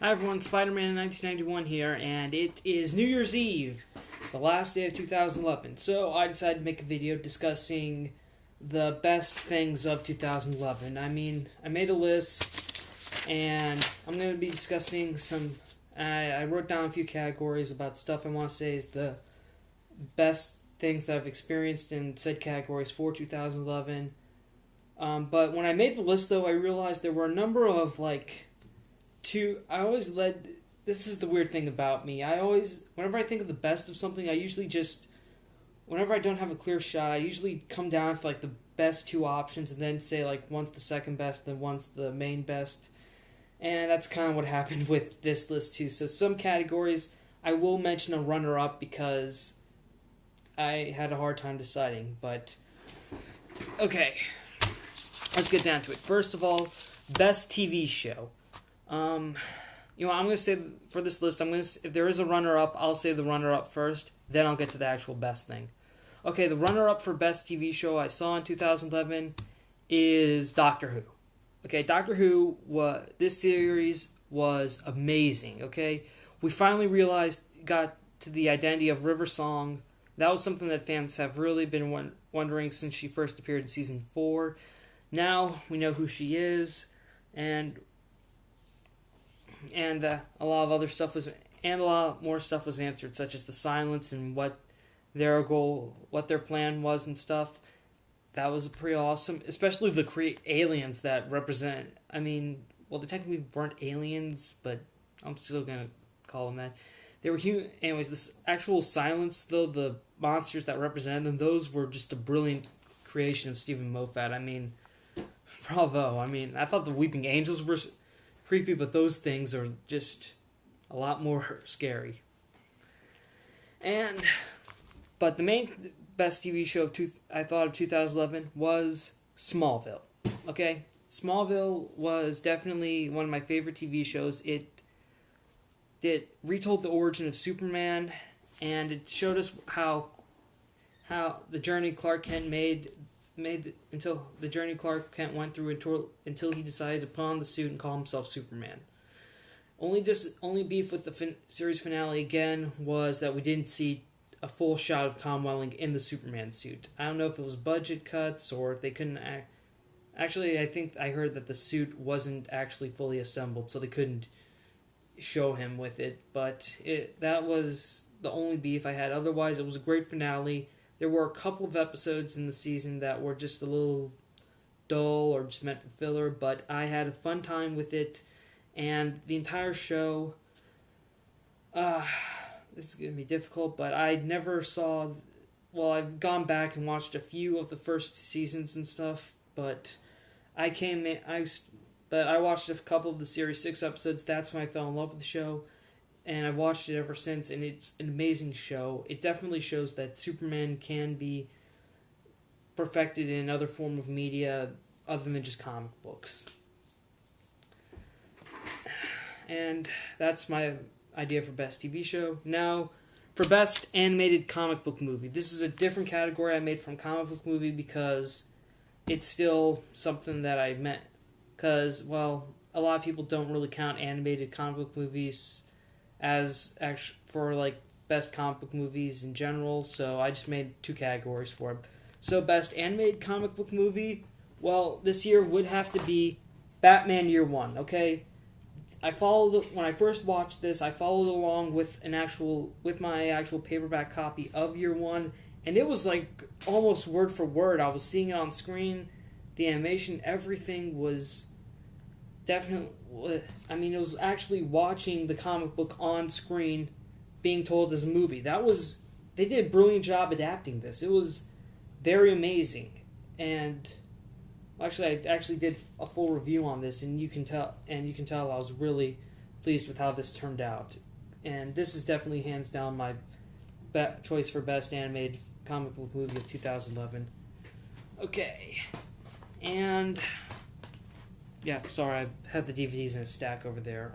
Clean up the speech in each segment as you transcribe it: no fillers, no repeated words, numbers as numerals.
Hi everyone, Spider-Man 1991 here, and it is New Year's Eve, the last day of 2011. So I decided to make a video discussing the best things of 2011. I made a list, and I'm going to be discussing I wrote down a few categories about stuff I want to say is the best things that I've experienced in said categories for 2011. But when I made the list, though, I realized there were a number of, this is the weird thing about me. Whenever I think of the best of something, whenever I don't have a clear shot, I usually come down to, the best two options and then say, one's the second best, then one's the main best. And that's kind of what happened with this list, too. So some categories, I will mention a runner-up because I had a hard time deciding. But, okay, let's get down to it. First of all, best TV show. I'm going to say, for this list, if there is a runner-up, I'll say the runner-up first, then I'll get to the actual best thing. Okay, the runner-up for best TV show I saw in 2011 is Doctor Who. Okay, Doctor Who, this series was amazing, okay? We finally got to the identity of River Song. That was something that fans have really been wondering since she first appeared in Season 4. Now, we know who she is, and a lot of other stuff a lot more stuff was answered, such as the silence and what their plan was and stuff. That was pretty awesome, especially the aliens that represent. They technically weren't aliens, but I'm still gonna call them that. They were human. Anyways, this actual silence, though, the monsters that represented them, those were just a brilliant creation of Stephen Moffat. Bravo. I thought the Weeping Angels were creepy, but those things are just a lot more scary. But the main best TV show I thought of 2011 was Smallville. Okay, Smallville was definitely one of my favorite TV shows. It retold the origin of Superman, and it showed us how the journey Clark Kent until the journey Clark Kent went through until he decided to put on the suit and call himself Superman. Only beef with the series finale again was that we didn't see a full shot of Tom Welling in the Superman suit. I don't know if it was budget cuts or if they couldn't Actually, I think I heard that the suit wasn't actually fully assembled, so they couldn't show him with it. But that was the only beef I had. Otherwise, it was a great finale. There were a couple of episodes in the season that were just a little dull or just meant for filler, but I had a fun time with it, and the entire show, this is going to be difficult, but I've gone back and watched a few of the first seasons and stuff, but I watched a couple of the Series 6 episodes. That's when I fell in love with the show. And I've watched it ever since, and it's an amazing show. It definitely shows that Superman can be perfected in other form of media other than just comic books. And that's my idea for best TV show. Now, for best animated comic book movie. This is a different category I made from comic book movie because it's still something that I meant. Because, a lot of people don't really count animated comic book movies as best comic book movies in general, so I just made two categories for it. So best animated comic book movie, this year would have to be Batman Year One. Okay, when I first watched this, I followed along with my actual paperback copy of Year One, and it was almost word for word. I was seeing it on screen, the animation, everything was definitely. It was actually watching the comic book on screen being told as a movie. They did a brilliant job adapting this. It was very amazing. And I actually did a full review on this, and you can tell I was really pleased with how this turned out. And this is definitely hands down my choice for best animated comic book movie of 2011. Okay. And yeah, sorry, I had the DVDs in a stack over there.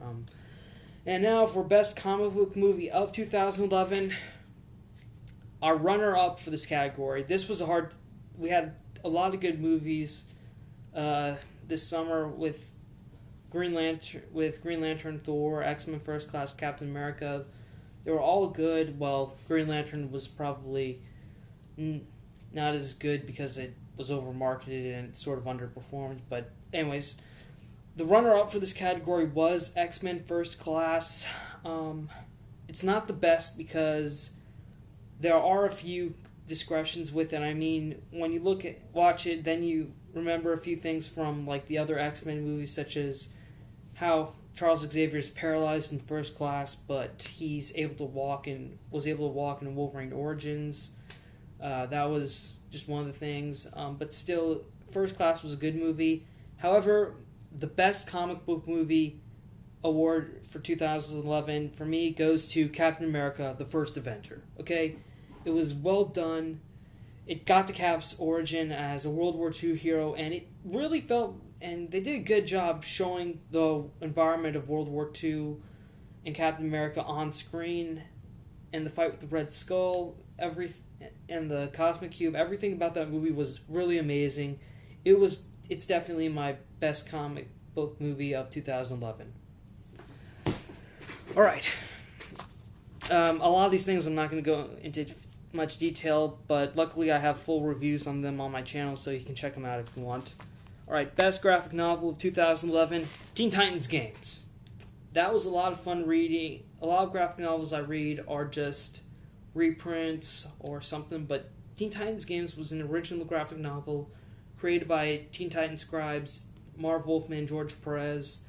And now for best comic book movie of 2011, our runner-up for this category. We had a lot of good movies this summer with Green Lantern, Thor, X-Men First Class, Captain America. They were all good. Well, Green Lantern was probably not as good because it was over-marketed and sort of underperformed. But anyways, the runner-up for this category was X-Men First Class. It's not the best because there are a few discretions with it. I mean, when you watch it, then you remember a few things from like the other X-Men movies, such as how Charles Xavier is paralyzed in First Class, but he's able to walk and was able to walk in Wolverine Origins. That was just one of the things. But still, First Class was a good movie. However, the best comic book movie award for 2011 for me goes to Captain America: The First Avenger. Okay, it was well done. It got to Cap's origin as a World War II hero, and it really felt, and they did a good job showing the environment of World War II and Captain America on screen, and the fight with the Red Skull, and the Cosmic Cube. Everything about that movie was really amazing. It's definitely my best comic book movie of 2011. Alright. A lot of these things I'm not going to go into much detail, but luckily I have full reviews on them on my channel, so you can check them out if you want. Alright, best graphic novel of 2011, Teen Titans Games. That was a lot of fun reading. A lot of graphic novels I read are just reprints or something, but Teen Titans Games was an original graphic novel created by Teen Titans scribes Marv Wolfman and George Perez.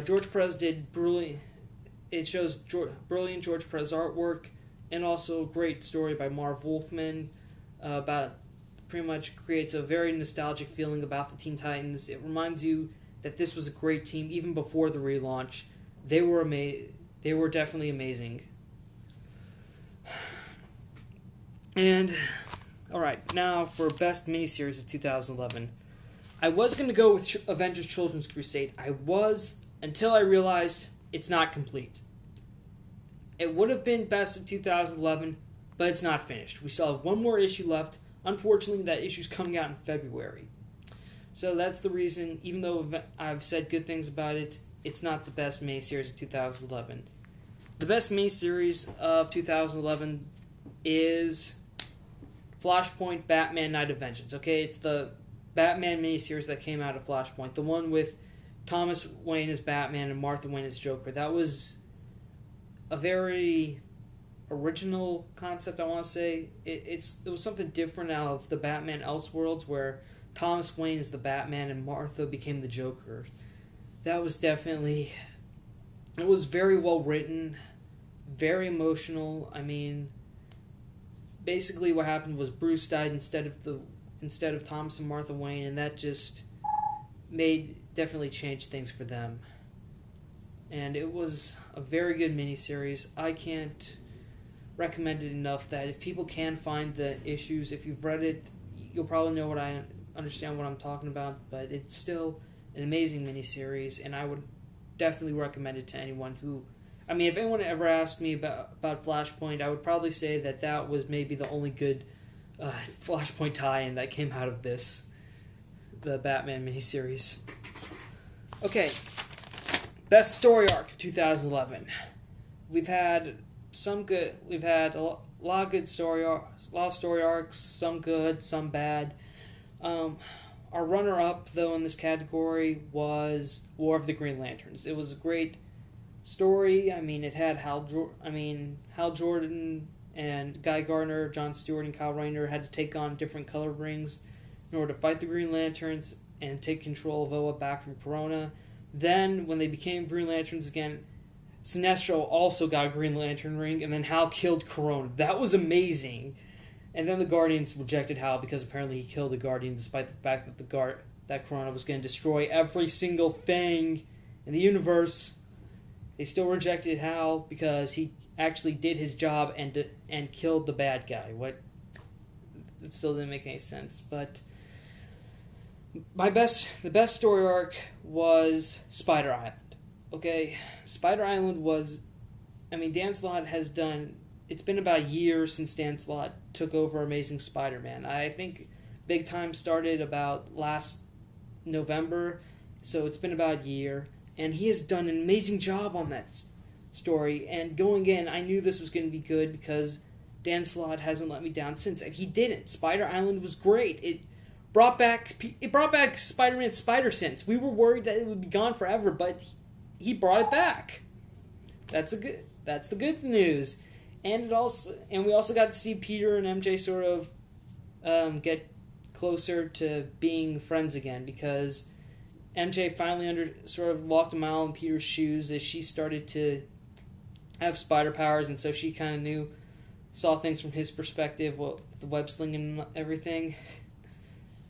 George Perez did brilliant. It shows brilliant George Perez artwork, and also a great story by Marv Wolfman about pretty much creates a very nostalgic feeling about the Teen Titans. It reminds you that this was a great team even before the relaunch. They were definitely amazing. And alright, now for best miniseries of 2011. I was going to go with Avengers Children's Crusade. I was, until I realized it's not complete. It would have been best of 2011, but it's not finished. We still have one more issue left. Unfortunately, that issue's coming out in February. So that's the reason, even though I've said good things about it, it's not the best miniseries of 2011. The best miniseries of 2011 is Flashpoint Batman Night of Vengeance. Okay, it's the Batman miniseries that came out of Flashpoint. The one with Thomas Wayne as Batman and Martha Wayne as Joker. That was a very original concept, I want to say. It was something different out of the Batman Elseworlds, where Thomas Wayne is the Batman and Martha became the Joker. That was definitely... It was very well written, very emotional. I mean, basically what happened was Bruce died instead of Thomas and Martha Wayne, and that just definitely changed things for them. And it was a very good miniseries. I can't recommend it enough that if people can find the issues, if you've read it, you'll probably know understand what I'm talking about, but it's still an amazing miniseries, and I would definitely recommend it to anyone who... I mean, if anyone ever asked me about Flashpoint, I would probably say that was maybe the only good Flashpoint tie-in that came out of the Batman miniseries. Okay, best story arc of 2011. We've had a lot of good story arcs, some good, some bad. Our runner-up, though, in this category was War of the Green Lanterns. It was a great story. I mean, it had Hal Jordan and Guy Gardner, Jon Stewart, and Kyle Rayner had to take on different color rings in order to fight the Green Lanterns and take control of Oa back from Corona. Then, when they became Green Lanterns again, Sinestro also got a Green Lantern ring, and then Hal killed Corona. That was amazing. And then the Guardians rejected Hal because apparently he killed a Guardian, despite the fact that that Corona was going to destroy every single thing in the universe. They still rejected Hal because he actually did his job and killed the bad guy. It still didn't make any sense. But the best story arc was Spider Island. Okay, Spider Island was... I mean, Dan Slott has done... It's been about a year since Dan Slott took over Amazing Spider-Man. I think big time started about last November. So it's been about a year, and he has done an amazing job on that story. And going in, I knew this was going to be good because Dan Slott hasn't let me down since. And he didn't. Spider Island was great. It brought back Spider-Man's spider sense. We were worried that it would be gone forever, but he brought it back. That's the good news. And we also got to see Peter and MJ sort of get closer to being friends again, because MJ finally sort of walked a mile in Peter's shoes as she started to have spider powers, and so she kind of saw things from his perspective, the web slinging and everything.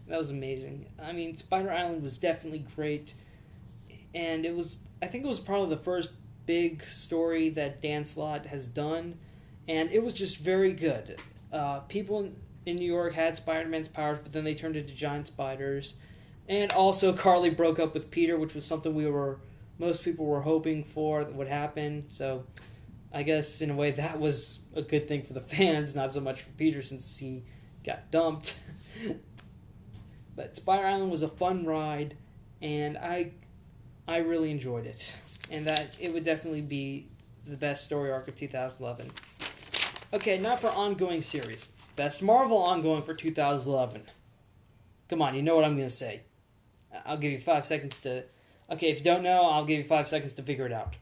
That was amazing. I mean, Spider Island was definitely great, and I think it was probably the first big story that Dan Slott has done, and it was just very good. People in New York had Spider-Man's powers, but then they turned into giant spiders. And also, Carly broke up with Peter, which was something most people were hoping for that would happen. So, I guess in a way that was a good thing for the fans, not so much for Peter since he got dumped. But Spider Island was a fun ride, and I really enjoyed it, and that it would definitely be the best story arc of 2011. Okay, now for ongoing series. Best Marvel ongoing for 2011. Come on, you know what I'm going to say. I'll give you 5 seconds to... Okay, if you don't know, I'll give you 5 seconds to figure it out.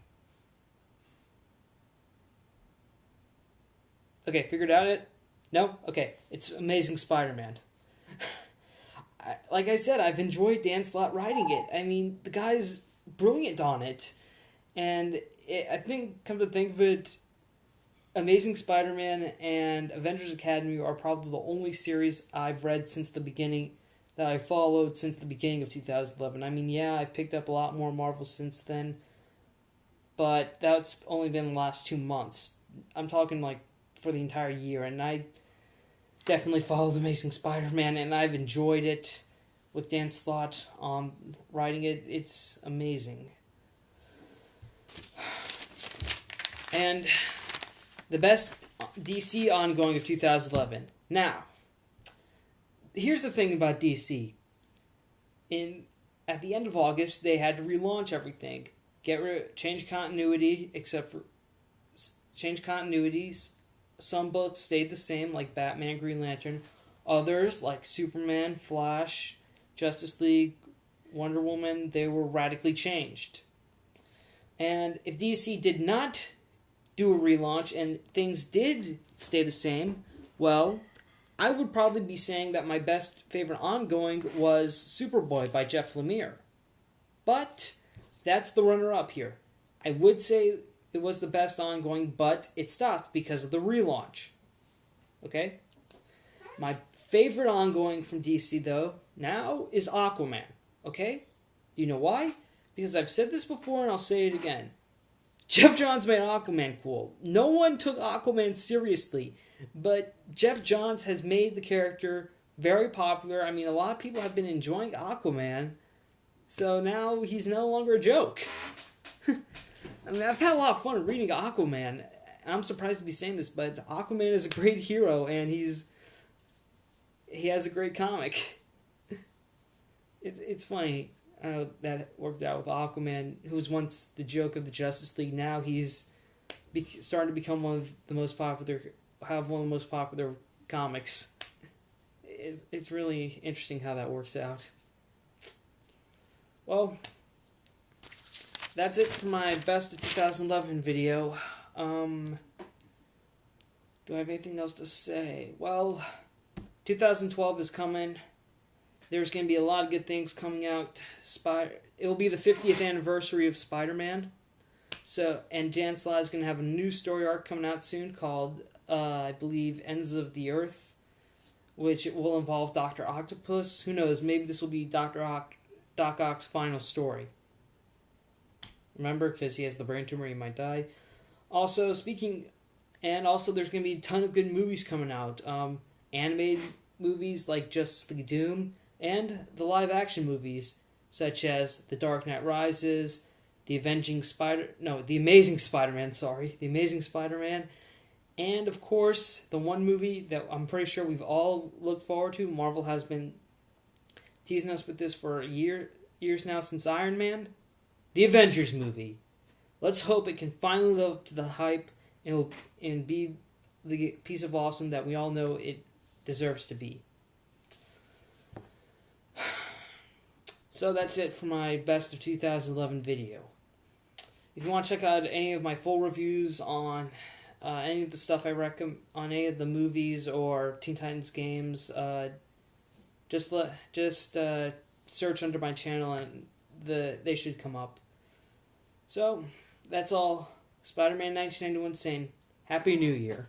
Okay, figured out it? No? Okay, it's Amazing Spider-Man. Like I said, I've enjoyed Dan Slott writing it. I mean, the guy's brilliant on it. And I think, come to think of it, Amazing Spider-Man and Avengers Academy are probably the only series I've read since the beginning, that I followed since the beginning of 2011. I mean, yeah, I've picked up a lot more Marvel since then, but that's only been the last 2 months. I'm talking like for the entire year, and I definitely followed Amazing Spider-Man, and I've enjoyed it with Dan Slott writing it. It's amazing. And the best DC ongoing of 2011. Now, here's the thing about DC. At the end of August, they had to relaunch everything. Change continuity, change continuities. Some books stayed the same, like Batman, Green Lantern. Others, like Superman, Flash, Justice League, Wonder Woman, they were radically changed. And if DC did not do a relaunch and things did stay the same, well, I would probably be saying that my best favorite ongoing was Superboy by Jeff Lemire. But that's the runner-up here. I would say it was the best ongoing, but it stopped because of the relaunch. Okay? My favorite ongoing from DC, though, now is Aquaman. Okay? Do you know why? Because I've said this before and I'll say it again. Jeff Johns made Aquaman cool. No one took Aquaman seriously, but Jeff Johns has made the character very popular. I mean, a lot of people have been enjoying Aquaman, so now he's no longer a joke. I mean, I've had a lot of fun reading Aquaman. I'm surprised to be saying this, but Aquaman is a great hero, and he has a great comic. It's funny how that worked out with Aquaman, who was once the joke of the Justice League. Now he's starting to become one of the most popular comics. It's really interesting how that works out. Well, that's it for my best of 2011 video. Do I have anything else to say? Well, 2012 is coming. There's going to be a lot of good things coming out. It'll be the 50th anniversary of Spider-Man. And Dan Slott is going to have a new story arc coming out soon called, I believe, Ends of the Earth, which it will involve Dr. Octopus. Who knows? Maybe this will be Doc Ock's final story. Remember, because he has the brain tumor, he might die. Also, there's going to be a ton of good movies coming out. Animated movies like Justice League Doom, and the live-action movies such as The Dark Knight Rises, The Amazing Spider-Man, and of course, the one movie that I'm pretty sure we've all looked forward to. Marvel has been teasing us with this for a year, years now since Iron Man, the Avengers movie. Let's hope it can finally live up to the hype and be the piece of awesome that we all know it deserves to be. So that's it for my best of 2011 video. If you want to check out any of my full reviews on any of the stuff I recommend, on any of the movies or Teen Titans games, just search under my channel and they should come up. So that's all. Spider-Man 1991 saying Happy New Year.